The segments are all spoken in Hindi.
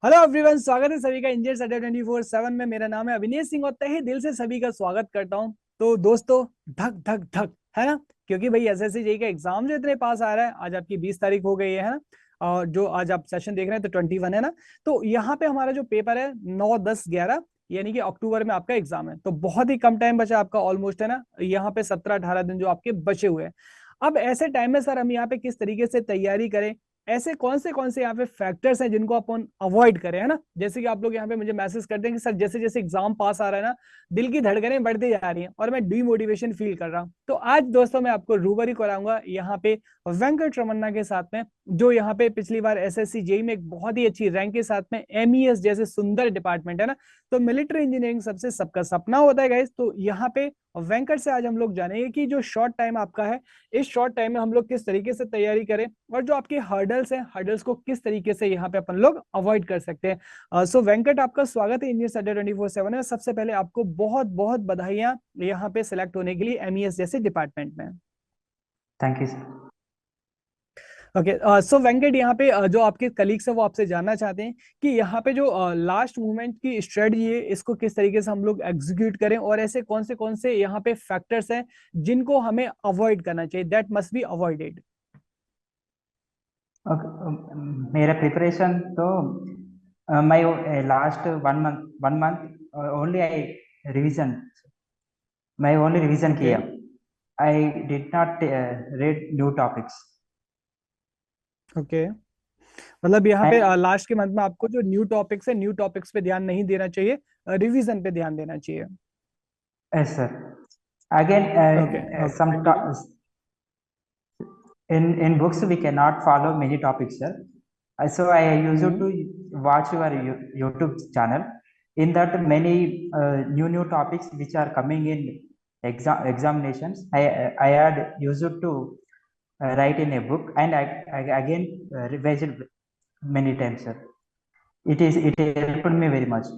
हेलो एवरीवन, स्वागत है सभी का इंडियन अड्डा 24/7 में। मेरा नाम है अविनेश सिंह और तहे दिल से सभी का स्वागत करता हूं। तो दोस्तों, धक धक धक है ना, क्योंकि भाई एसएससी जेई का एग्जाम जो इतने पास आ रहा है। आज आपकी 20 तारीख हो गई है ना, और जो आज आप सेशन देख रहे हैं तो 21 है ना। तो यहाँ पे हमारा जो पेपर है 9, 10, 11 यानी कि अक्टूबर में आपका एग्जाम है। तो बहुत ही कम टाइम बचा आपका, ऑलमोस्ट है ना, यहाँ पे 17-18 दिन जो आपके बचे हुए हैं। अब ऐसे टाइम में सर हम यहाँ पे किस तरीके से तैयारी करें, ऐसे कौन से यहाँ पे फैक्टर्स हैं जिनको अपन अवॉइड करें, है ना। जैसे कि आप लोग यहाँ पे मुझे मैसेज करते हैं कि सर जैसे जैसे एग्जाम पास आ रहा है ना, दिल की धड़कनें बढ़ती जा रही हैं और मैं डीमोटिवेशन फील कर रहा हूँ। तो आज दोस्तों मैं आपको रूबरू कराऊंगा यहाँ पे वेंकट रमन्ना के साथ में, जो यहाँ पे पिछली बार एसएससी जेई में एक बहुत ही अच्छी रैंक के साथ में एमईएस जैसे सुंदर डिपार्टमेंट है ना। तो मिलिट्री इंजीनियरिंग सबसे सबका सपना होता है गाइस। तो यहाँ पे वेंकट से आज हम लोग जानेंगे कि जो शॉर्ट टाइम आपका है, इस शॉर्ट टाइम में हम लोग किस तरीके से तैयारी करें और जो आपके हर्डल्स हैं, हर्डल्स को किस तरीके से यहाँ पे अपन लोग अवॉइड कर सकते हैं। सो वेंकट, आपका स्वागत है इंडियन अड्डा 24/7 में। सबसे पहले आपको बहुत बहुत बधाइयां यहाँ पे सिलेक्ट होने के लिए एमईएस जैसे डिपार्टमेंट में। Thank you sir. ओके, सो वेंकट, यहाँ पे जो आपके कलीग्स हैं वो आपसे जानना चाहते हैं कि यहाँ पे जो लास्ट मूवमेंट की स्ट्रेटजी है, इसको किस तरीके से हम लोग एग्जीक्यूट करें और ऐसे कौन से यहाँ पे फैक्टर्स हैं जिनको हमें अवॉइड करना चाहिए, दैट मस्ट बी अवॉइडेड। मेरा प्रिपरेशन तो मैं last 1 month only I revision. मैं ओनली रिवीजन ओके, किया। I did not read new topics. Okay, मतलब यहाँ पे एंड लास्ट के मंथ में आपको जो न्यू टॉपिक्स है, न्यू टॉपिक्स पे ध्यान नहीं देना चाहिए, रिवीजन पे ध्यान देना चाहिए। Yes sir. Again okay, some okay, in books we cannot follow many topics, sir. So I used hmm, to watch your YouTube channel. In that many new topics which are coming in examinations, I had used to write in a book, and I again revised it many times, sir. It helped me very much.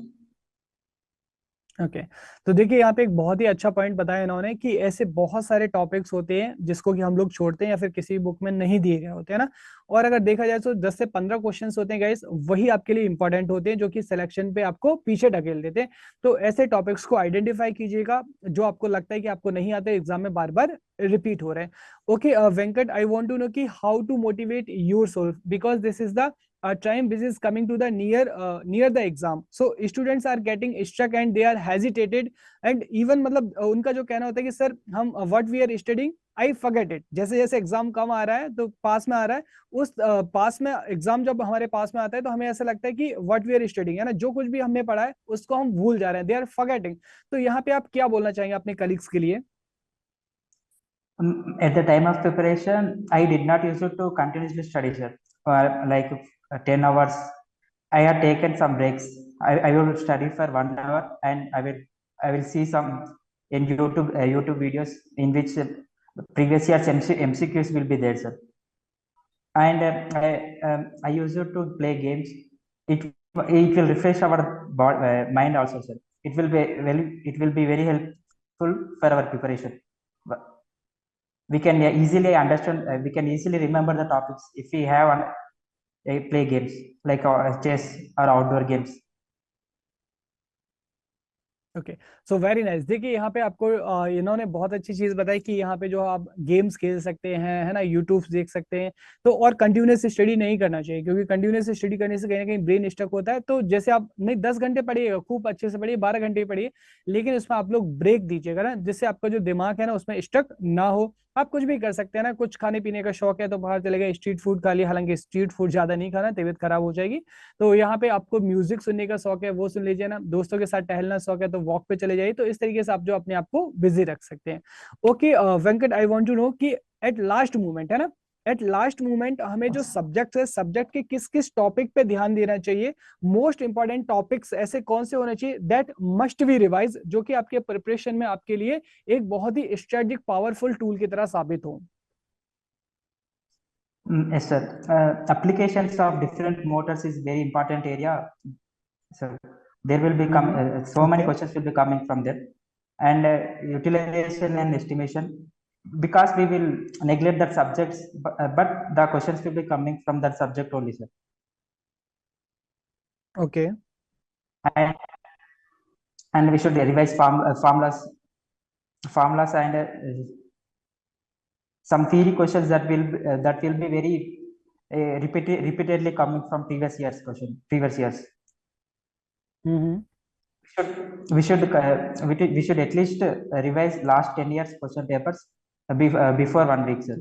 Okay. तो देखिए यहाँ पे एक बहुत ही अच्छा पॉइंट बताया इन्होंने कि ऐसे बहुत सारे टॉपिक्स होते हैं जिसको कि हम लोग छोड़ते हैं या फिर किसी बुक में नहीं दिए गए होते हैं ना। और अगर देखा जाए तो 10 से 15 क्वेश्चंस होते हैं गाइस, वही आपके लिए इंपॉर्टेंट होते हैं जो कि सिलेक्शन पे आपको पीछे ढकेल देते हैं। तो ऐसे टॉपिक्स को आइडेंटिफाई कीजिएगा जो आपको लगता है कि आपको नहीं आते, एग्जाम में बार बार रिपीट हो रहे हैं। Okay Venkat, I want to know कि how to motivate yourself because this is the time which is coming to the near the exam, so students are getting stuck and they are hesitated and even मतलब उनका जो कहना होता है कि सर हम what we are studying I forget it। जैसे जैसे एग्जाम कम आ रहा है तो पास में आ रहा है, उस पास में एग्जाम जब हमारे पास में आता है तो हमें ऐसा लगता है कि व्हाट वी आर स्टडिंग है ना, जो कुछ भी हमने पढ़ा है उसको हम भूल जा रहे हैं, दे आर फॉरगेटिंग। तो यहाँ पे आप क्या बोलना चाहेंगे अपने कलीग्स के लिए? At the time of preparation, I did not use it to continuously study, sir. For like 10 hours, I had taken some breaks. I will study for 1 hour, and I will see some in YouTube videos in which previous year's MCQs will be there, sir. And I use it to play games. It will refresh our mind also, sir. It will be very helpful for our preparation. We can easily understand, we can easily remember the topics if we have play games like chess or outdoor games. Okay, so very nice. देखिए यहाँ पे आपको इन्होंने बहुत अच्छी चीज बताई कि यहाँ पे जो आप गेम्स खेल सकते हैं, है ना, यूट्यूब देख सकते हैं। तो और कंटिन्यूस स्टडी नहीं करना चाहिए क्योंकि कंटिन्यूस स्टडी करने से कहीं ना कहीं ब्रेन स्टक होता है। तो जैसे आप नहीं 10 घंटे पढ़िएगा, खूब अच्छे से पढ़िए, 12 घंटे पढ़िए, लेकिन उसमें आप लोग ब्रेक दीजिएगा ना, जिससे आपका जो दिमाग है ना उसमें स्टक ना हो। आप कुछ भी कर सकते हैं ना, कुछ खाने पीने का शौक है तो बाहर चले गए, स्ट्रीट फूड खा लिया, हालांकि स्ट्रीट फूड ज्यादा नहीं खाना, तबीयत खराब हो जाएगी। तो यहाँ पे आपको म्यूजिक सुनने का शौक है वो सुन लीजिए ना, दोस्तों के साथ टहलना शौक है तो वॉक पे चले जाइए। तो इस तरीके से आप जो अपने आप को बिजी रख सकते हैं। Okay Venkat, I want to know कि एट लास्ट मोमेंट है ना, एट लास्ट मोमेंट हमें जो सब्जेक्ट है, सब्जेक्ट के किस किस टॉपिक पे ध्यान देना चाहिए, मोस्ट इंपॉर्टेंट टॉपिक्स ऐसे कौन से होने चाहिए दैट मस्ट बी रिवाइज, जो कि आपके प्रिपरेशन में आपके लिए एक बहुत ही स्ट्रेटेजिक पावरफुल टूल की तरह साबित हो। Yes, sir. Applications of different motors is very important area. So there will be so many okay, questions will be coming from there, and utilization and estimation, because we will neglect that subjects, but the questions will be coming from that subject only, sir. Okay. and we should revise formulas and some theory questions that will be very repeatedly coming from previous years. Hmm. We should at least revise last 10 years question papers before 1 week, sir.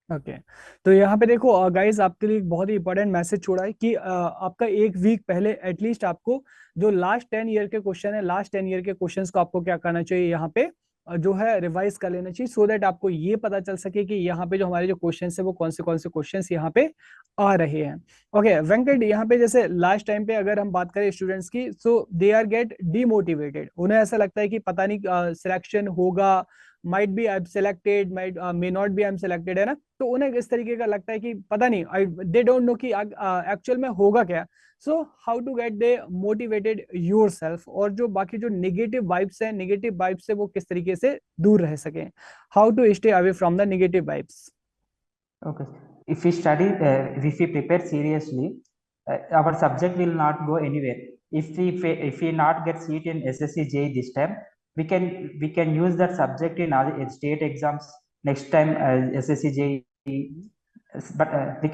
Okay. तो यहाँ पे देखो गाइस, आपके लिए एक बहुत ही इंपॉर्टेंट मैसेज छोड़ा है कि आपका एक वीक पहले एटलीस्ट आपको जो लास्ट 10 ईयर के क्वेश्चन है, लास्ट 10 ईयर के क्वेश्चंस को आपको क्या करना चाहिए, यहाँ पे जो है रिवाइज कर लेना चाहिए, सो दैट आपको ये पता चल सके कि यहाँ पे जो हमारे जो क्वेश्चंस है वो कौन से क्वेश्चंस यहाँ पे आ रहे हैं। ओके वेंकट, यहाँ पे जैसे लास्ट टाइम पे अगर हम बात करें स्टूडेंट्स की, so they are get demotivated, उन्हें ऐसा लगता है कि पता नहीं सिलेक्शन होगा, might be I am selected, might may not be I am selected, है ना। तो उन्हें इस तरीके का लगता है कि पता नहीं, दे डोंट नो कि एक्चुअल में होगा क्या। So how to get they motivated yourself, और जो बाकी जो नेगेटिव वाइब्स है, नेगेटिव वाइब्स से वो किस तरीके से दूर रह सके, how to stay away from the negative vibes. Okay. If we prepare seriously, our subject will not go anywhere. If we not get seat in SSC JEE this time, we can use that subject in other state exams next time, SSC JEE. But we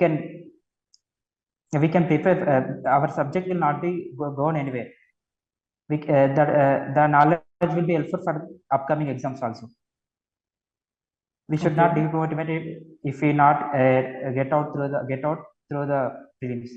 can prepare. Our subject will not be gone anywhere. The knowledge will be helpful for upcoming exams also. We should not Okay. demotivate if we not get out through the prelims.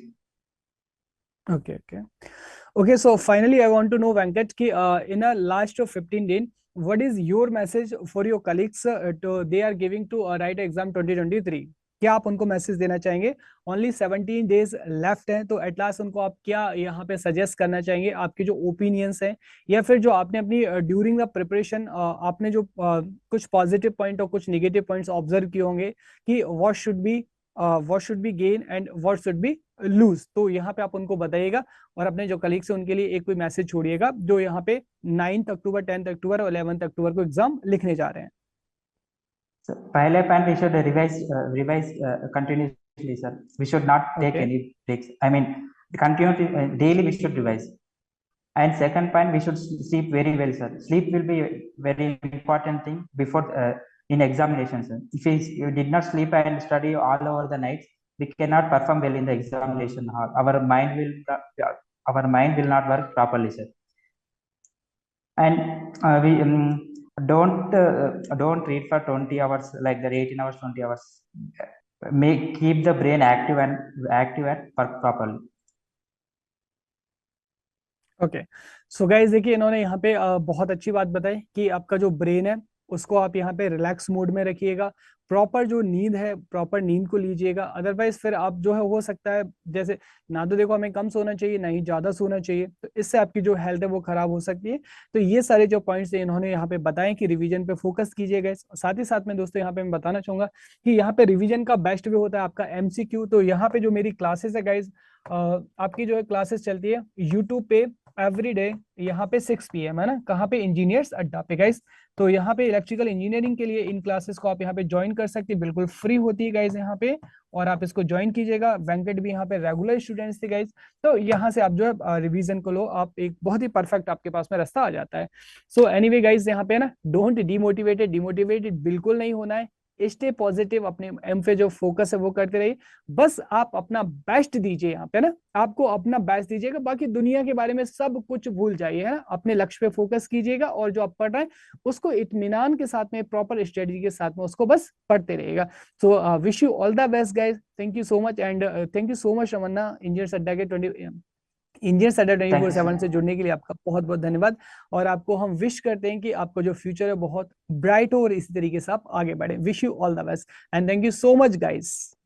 Okay, so finally I want to know, Venkat, ki in a last of 15 days, what is your message for your colleagues they are giving to write exam 2023? क्या आप उनको मैसेज देना चाहेंगे? ओनली 17 डेज लेफ्ट हैं, तो एट लास्ट उनको आप क्या यहाँ पे सजेस्ट करना चाहेंगे? आपके जो ओपिनियंस हैं, या फिर जो आपने अपनी ड्यूरिंग द प्रिपरेशन आपने जो कुछ पॉजिटिव पॉइंट और कुछ नेगेटिव पॉइंट्स ऑब्जर्व किए होंगे कि what should be gain and what should be lose, तो यहाँ पे आप उनको बताइएगा, और अपने जो कलीग्स हैं उनके लिए एक कोई मैसेज छोड़िएगा जो यहाँ पे 9 अक्टूबर, 10 अक्टूबर और 11 अक्टूबर को एग्जाम लिखने जा रहे हैं। So, पहले point we should revise continuously, sir. We should not take Okay. any breaks. I mean, continuously daily we should revise. And second point, we should sleep very well, sir. Sleep will be a very important thing before in examinations, sir. If you did not sleep and study all over the night, we cannot perform well in the examination hall. Our mind will not work properly, sir. And we don't read for 20 hours, like the 18 hours, 20 hours. Keep the brain active and properly. Okay, so guys देखिए, इन्होंने यहाँ पे बहुत अच्छी बात बताई कि आपका जो ब्रेन है उसको आप यहाँ पे रिलैक्स मोड में रखिएगा, प्रॉपर जो नींद है प्रॉपर नींद को लीजिएगा, अदरवाइज फिर आप जो है हो सकता है जैसे ना, तो देखो हमें कम सोना चाहिए ना ही ज्यादा सोना चाहिए, तो इससे आपकी जो हेल्थ है वो खराब हो सकती है। तो ये सारे जो पॉइंट्स इन्होंने यहाँ पे बताए कि रिवीजन पे फोकस कीजिएगा। साथ ही साथ में दोस्तों यहाँ पे मैं बताना चाहूंगा कि यहाँ पे रिवीजन का बेस्ट वे होता है आपका एमसीक्यू। तो यहाँ पे जो मेरी क्लासेस है गाइज, आपकी जो है क्लासेस चलती है यूट्यूब पे एवरी डे, यहाँ पे 6 PM है ना, कहाँ पे? इंजीनियर्स अड्डा पे गाइस। तो यहाँ पे इलेक्ट्रिकल इंजीनियरिंग के लिए इन क्लासेस को आप यहाँ पे ज्वाइन कर सकते हैं, बिल्कुल फ्री होती है गाइस यहाँ पे, और आप इसको ज्वाइन कीजिएगा। वेंकट भी यहाँ पे रेगुलर स्टूडेंट्स थे गाइस, तो यहाँ से आप जो है रिवीजन को लो, आप एक बहुत ही परफेक्ट आपके पास में रास्ता आ जाता है। सो एनीवे गाइस, यहाँ पे ना डोंट डिमोटिवेटेड बिल्कुल नहीं होना है, स्टे पॉजिटिव, अपने एम पे जो फोकस है वो करते रहिए, बस आप अपना बेस्ट दीजिए यहाँ पे ना, आपको अपना बेस्ट दीजिएगा, बाकी दुनिया के बारे में सब कुछ भूल जाइए, है ना, अपने लक्ष्य पे फोकस कीजिएगा, और जो आप पढ़ रहे हैं उसको इत्मीनान के साथ में, प्रॉपर स्ट्रेटजी के साथ में उसको बस पढ़ते रहिएगा। So wish you all the best guys, thank you so much, and thank you so much Ramanna, Engineers Adda के 24/7 से जुड़ने के लिए आपका बहुत बहुत धन्यवाद। और आपको हम विश करते हैं कि आपका जो फ्यूचर है बहुत ब्राइट हो और इसी तरीके से आप आगे बढ़े। Wish you all the best and thank you so much guys.